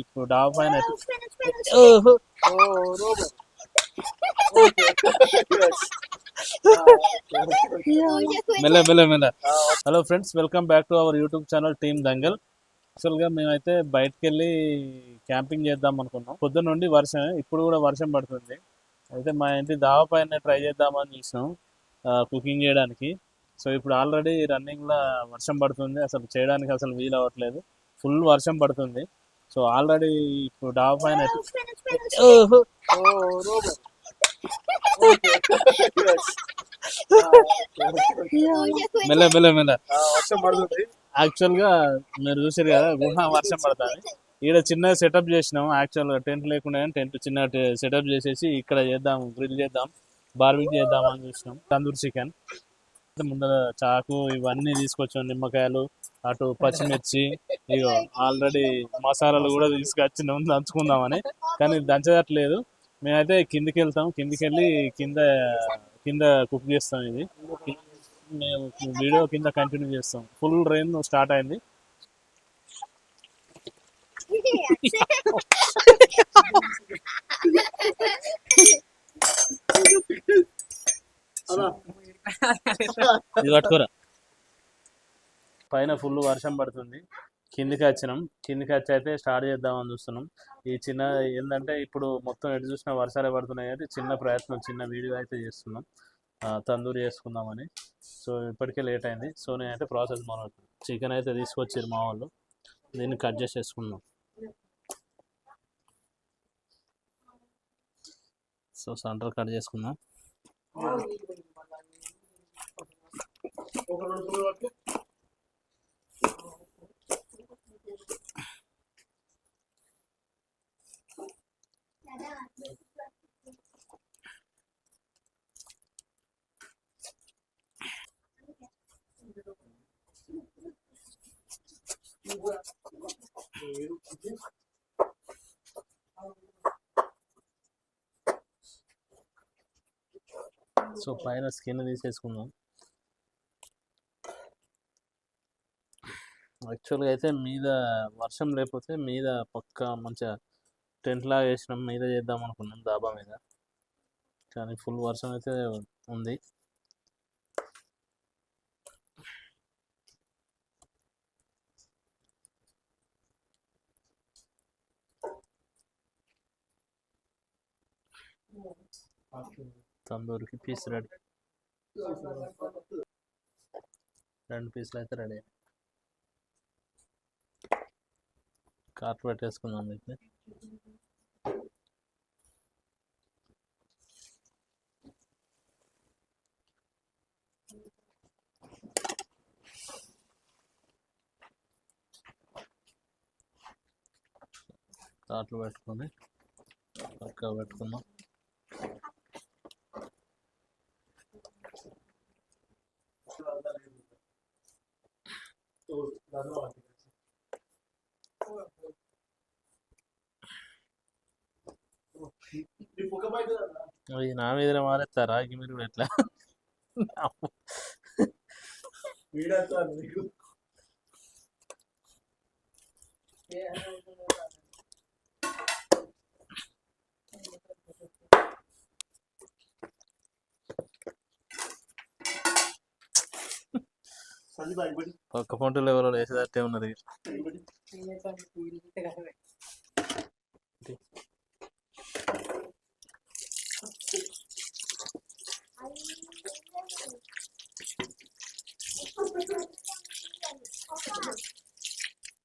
ఇప్పుడు డాబా పైన ఓహో మెల్ల మెల్ల మెల్ల. Hello friends, welcome back to our YouTube channel team Dangal. యాక్చువల్గా మేమైతే బయటకు వెళ్ళి క్యాంపింగ్ చేద్దాం అనుకున్నాం. పొద్దున్న నుండి వర్షం, ఇప్పుడు కూడా వర్షం పడుతుంది. అయితే మా ఇంటి డాబా పైన ట్రై చేద్దామని చూసినాం కుకింగ్ చేయడానికి. సో ఇప్పుడు ఆల్రెడీ రన్నింగ్లో వర్షం పడుతుంది, అసలు చేయడానికి అసలు వీలు అవ్వట్లేదు, ఫుల్ వర్షం పడుతుంది. సో ఆల్రెడీ ఇప్పుడు డాబా పైన ఓహో మెల్ల మెల్ల మెల్ల. వర్షం పడుతుంది. యాక్చువల్గా మీరు చూసారు కదా, గుహ వర్షం పడుతుంది. ఇక్కడ చిన్న సెటప్ చేసినాం. యాక్చువల్గా టెంట్ లేకుండా టెంట్ చిన్న సెటప్ చేసేసి ఇక్కడ చేద్దాం, గ్రిల్ చేద్దాం, బార్బిక్యూ చేద్దాం అని చూసినాం. తందూరి చికెన్ ముందర చాకు ఇవన్నీ తీసుకొచ్చాం, నిమ్మకాయలు, అటు పచ్చిమిర్చి, ఇగో ఆల్రెడీ మసాలాలు కూడా తీసుకొచ్చినాం దంచుకుందామని. కానీ దంచదట్లేదు. మేమైతే కిందికి వెళ్తాం, కిందికి వెళ్ళి కింద కింద కుక్ చేస్తాం. ఇది మేము వీడియో కింద కంటిన్యూ చేస్తాం. ఫుల్ రెయిన్ స్టార్ట్ అయింది. ఇది పట్టుకోరా. పైన ఫుల్ వర్షం పడుతుంది, కిందికి వచ్చినాం. కిందికి వచ్చి అయితే స్టార్ట్ చేద్దామని చూస్తున్నాం. ఈ చిన్న ఏంటంటే ఇప్పుడు మొత్తం ఎటు చూసినా వర్షాలే పడుతున్నాయి. అయితే చిన్న ప్రయత్నం, చిన్న వీడియో అయితే చేస్తున్నాం తందూరి చేసుకుందామని. సో ఇప్పటికే లేట్ అయింది. సో నేనైతే ప్రాసెస్ మొదలు చికెన్ అయితే తీసుకొచ్చారు మా వాళ్ళు, దీన్ని కట్ చేసేసుకున్నాం. సో సెంటర్ కట్ చేసుకుందాం. సో పైన స్కిన్ తీసేసుకుందాం. యాక్చువల్గా అయితే మీద వర్షం లేకపోతే మీద పక్క మంచిగా టెంట్ లాగా వేసినాం, మీద చేద్దాం అనుకున్నాం డాబా మీద. కానీ ఫుల్ వర్షం అయితే ఉంది. తందూరికి పీస్ రెడీ, 2 పీసులు అయితే రెడీ. కార్ట్ పెట్టేసుకుందాం అయితే. కార్ట్లు పెట్టుకొని పక్క పెట్టుకుందాం. నా మీద మారేస్తారా మీరు ఎట్లా? ఒక్క పంటలు ఎవరో వేసేదట్టే ఉన్నది.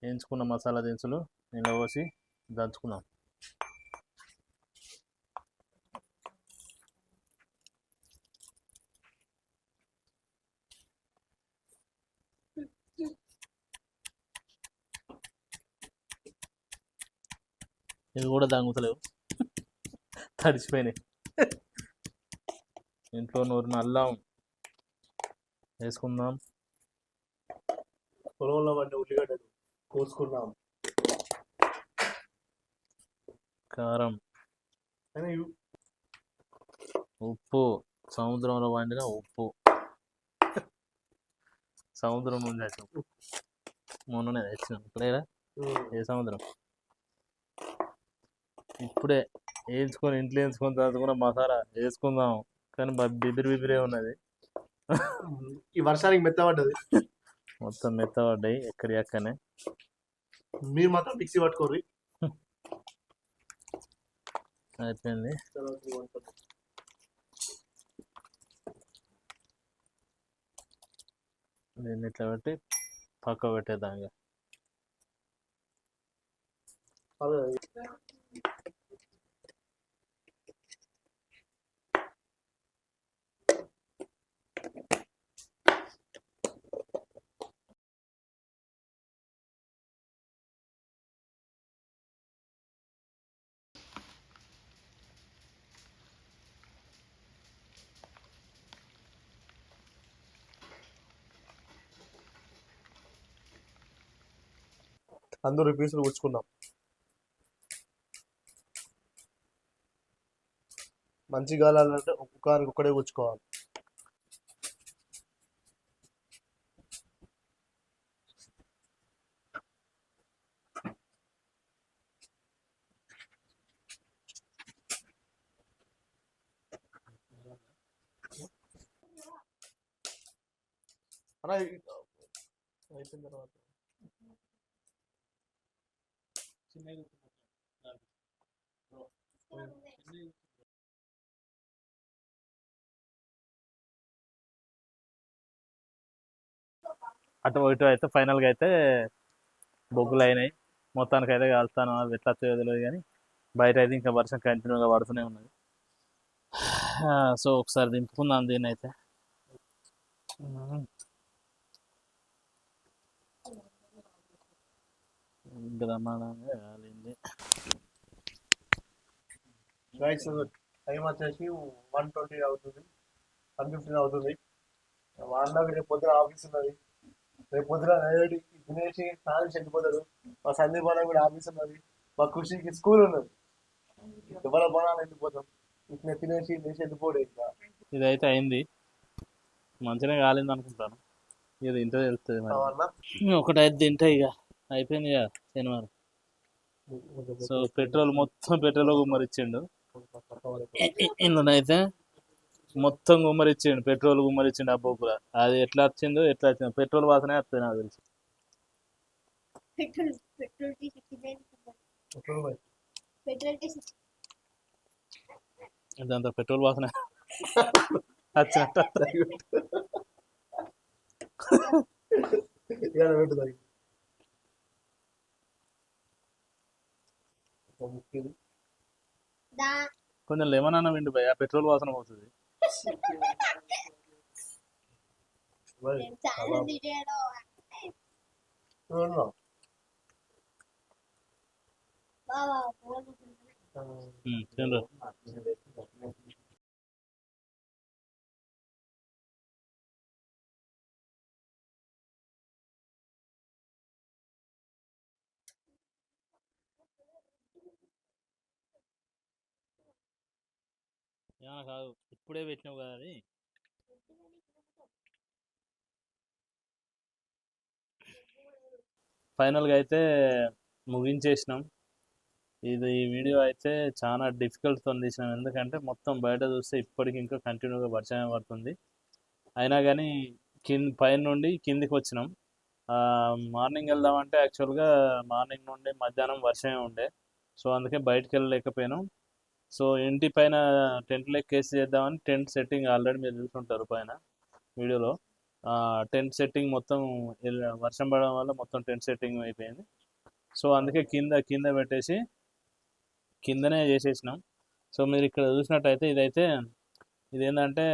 వేయించుకున్న మసాలా దినుసులు నీళ్ళ పోసి దంచుకున్నాం. ఇవి కూడా దంగుతలేవు, తడిచిపోయినాయి. ఇంట్లో నూరిన అల్లం వేసుకుందాం. పొలంలో పడ్డ ఉల్లిగడ్డలు కోసుకున్నాం. కారం, ఉప్పు, సముద్రంలో పండిన ఉప్పు, సముద్రం నుంచి తెచ్చినాం. మొన్ననే తెచ్చినాం. లేదా ఏ సముద్రం? ఇప్పుడే వేయించుకొని ఇంట్లో వేయించుకొని తర్వాత కూడా మసాలా వేసుకుందాం కానీ బిబిరి బిబిరే ఉన్నది. ఈ వర్షానికి మెత్తబడ్డది. మొత్తం మెత్తబడ్డాయి ఎక్కడి అక్కనే. మీరు మాత్రం మిక్సీ పట్టుకోర్రి. అయిపోయింది. దీన్ని ఇట్లా పెట్టి పక్క పెట్టేద్దాం ఇక. అందరూ పీసులు గుచ్చుకుందాం. మంచి గాలంటే ఒక్కరికి ఒక్కడే గుచ్చుకోవాలి. అలా అయిపోయిన తర్వాత అటు ఇటు అయితే ఫైనల్గా అయితే బొగ్గులు అయినాయి. మొత్తానికి అయితే కాలుస్తాను, అది ఎట్లా తెలియదు కానీ బయట అయితే ఇంకా వర్షం కంటిన్యూగా పడుతూనే ఉన్నది. సో ఒకసారి దింపుకుందాం దీన్ని అయితే. బ్రహ్మాండంగా కాలింది. టైం వచ్చేసి 1:20 అవుతుంది, 1:15 అవుతుంది. వాళ్ళకి రేపు పొద్దున ఆఫీస్ ఉన్నది. రేపు పొద్దున తినేసి స్నానం చెందిపోతాడు. మా సందీప్ వాళ్ళకి కూడా ఆఫీస్ ఉన్నది. మా కృషికి స్కూల్ ఉన్నది. ఎవరి బాణాలు వెళ్ళిపోతాం. ఇట్లా తినేసి లేచి వెళ్ళిపోడు. ఇంకా ఇదైతే అయింది, మంచిగా కాలింది అనుకుంటాను. ఇది తింటే తెలుస్తుంది మరి. ఒకటైతే తింటే ఇక అయిపోయింది ఇక శనివారం. సో పెట్రోల్ మొత్తం పెట్రోల్ గుమ్మరిచ్చిండు. ఇందులోనైతే మొత్తం గుమ్మరిచ్చిండు, పెట్రోల్ గుమ్మరిచ్చిండు. ఆ బొగ్గుల అది ఎట్లా వచ్చిందో పెట్రోల్ వాసనే వస్తుంది నాకు తెలిసి. ఇదంతా పెట్రోల్ వాసన వచ్చినట్టు. కొంచెం లెమన్ అన్న విండు భయ, పెట్రోల్ వాసన పోతుంది. తినరు. ఏమన్నా కాదు, ఇప్పుడే పెట్టినావు కదా అది. ఫైనల్గా అయితే ముగించేసినాం. ఇది ఈ వీడియో అయితే చాలా డిఫికల్ట్తో తీసినాం, ఎందుకంటే మొత్తం బయట చూస్తే ఇప్పటికి ఇంకా కంటిన్యూగా వర్షమే పడుతుంది. అయినా కానీ పైన నుండి కిందికి వచ్చినాం. మార్నింగ్ వెళ్దామంటే యాక్చువల్గా మార్నింగ్ నుండి మధ్యాహ్నం వర్షమే ఉండే, సో అందుకే బయటకు వెళ్ళలేకపోయినాం. సో ఇంటి పైన టెంట్ లెక్కేసి చేద్దామని టెంట్ సెట్టింగ్ ఆల్రెడీ మీరు చూసుంటారు పైన వీడియోలో. టెంట్ సెట్టింగ్ మొత్తం వర్షం పడడం వల్ల మొత్తం టెంట్ సెట్టింగ్ అయిపోయింది. సో అందుకే కింద కింద పెట్టేసి కిందనే చేసేసినాం. సో మీరు ఇక్కడ చూసినట్టయితే ఇదేంటంటే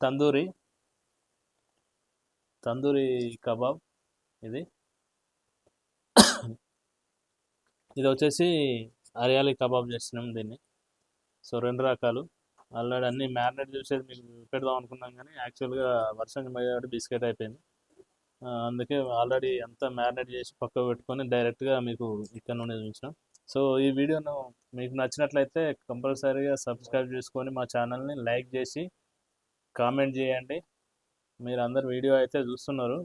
తందూరి కబాబ్. ఇది వచ్చేసి హరియాలి కబాబ్ చేస్తున్నాం దీన్ని. సో 2 రకాలు. ఆల్రెడీ అన్ని మ్యారినేట్ చూసేది మీకు పెడదాం అనుకున్నాం కానీ యాక్చువల్గా వర్షం పడేవాడు బిస్కెట్ అయిపోయింది. అందుకే ఆల్రెడీ అంతా మ్యారినేట్ చేసి పక్కకు పెట్టుకొని డైరెక్ట్గా మీకు ఇక్కడ నుండి చూసినాం. సో ఈ వీడియోను మీకు నచ్చినట్లయితే కంపల్సరీగా సబ్స్క్రైబ్ చేసుకొని మా ఛానల్ని లైక్ చేసి కామెంట్ చేయండి. మీరు అందరు వీడియో అయితే చూస్తున్నారు,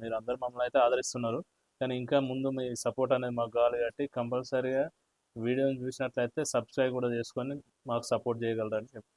మీరు అందరు మమ్మల్ని అయితే ఆదరిస్తున్నారు, కానీ ఇంకా ముందు మీ సపోర్ట్ అనేది మాకు కావాలి కాబట్టి కంపల్సరీగా వీడియోని చూసినట్లయితే సబ్స్క్రైబ్ కూడా చేసుకొని మాకు సపోర్ట్ చేయగలరని చెప్తున్నాను.